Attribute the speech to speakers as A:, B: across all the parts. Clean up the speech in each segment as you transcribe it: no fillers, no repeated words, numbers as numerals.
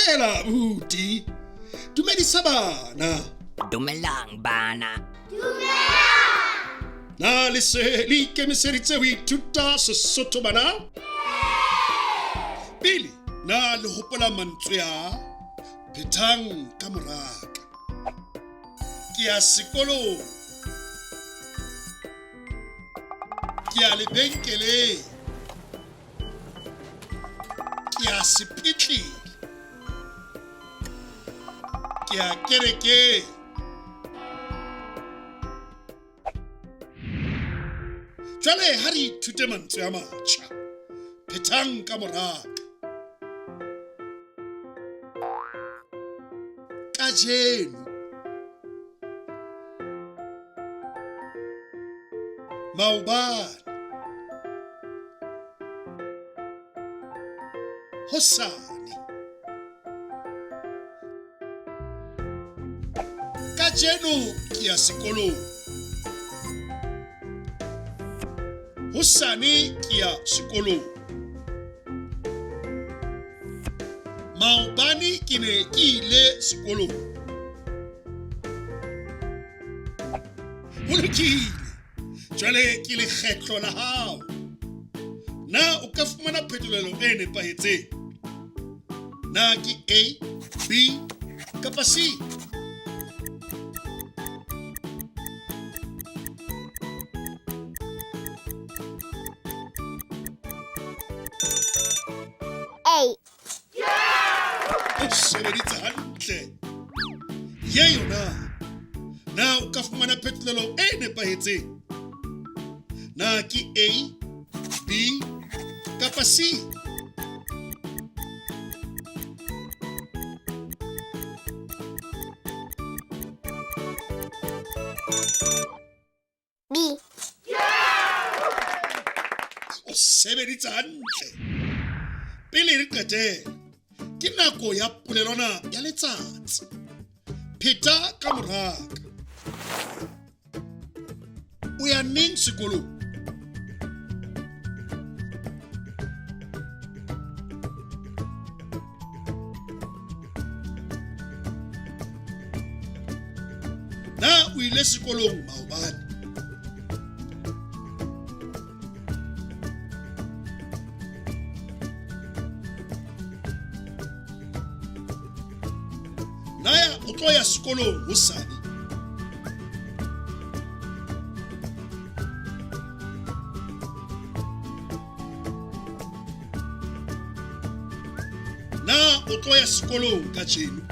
A: Dumela Abuti. Dumedisa bana.
B: Dumelang bana.
A: Na le se le ikemiseditse ho ithuta Sesotho bana? Pele, na le hopola mantswe a phethang ka moraka. Ke ya sekolong. Ke ya lebenkeleng. Ke ya sepetlele. Ke ya kerekeng. Jwale ha re ithute mantswe a matjha. Phethang ka moraka. Kajeno. Maobane. Hosane. Kajeno ke ya sekolong. Hosane ke ya sekolong. Maobane ke ne ke ile sekolong. Ho lokile. Jwale ke lekgetlo la hao. Na o ka fumana phetolelo e nepahetseng? Na ke A, B, kapa C?
C: A.
A: O sebeditse hantle. Ye yona. Na o ka fumana phetolelo e nepahetseng? Na ke A, B, kapa C?
C: B.
A: O sebeditse hantle. Pele re qetela, ke nako ya polelwana ya letsatsi. Pheta ka moraka. O ya neng sekolong? Na o ile sekolong maobane? Naya o tlo ya sekolong hosane. Na o tlo ya sekolong kajeno?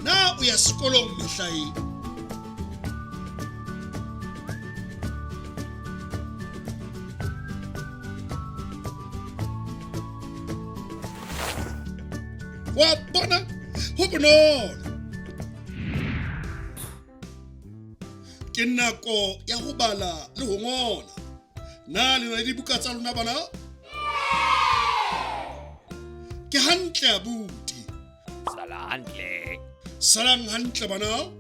A: Na o ya sekolong mehlaeng? Wa bona ho bonolo. Ke nako ya ho bala le ho ngola. Na le na dibuka tsa lona bana? Ke hantle Abuti.
B: Sala hantle.
A: Salang hantle bana.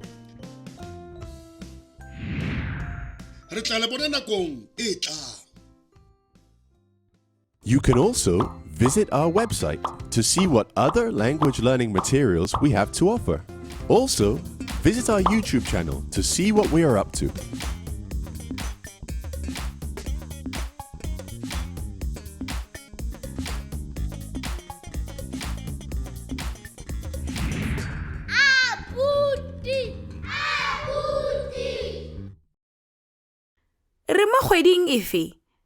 A: Re tla le bona nakong e tlang.
D: You can also visit our website to see what other language learning materials we have to offer. Also, visit our YouTube channel to see what we are up to.
C: Abuti.
E: Re mo kgweding efe?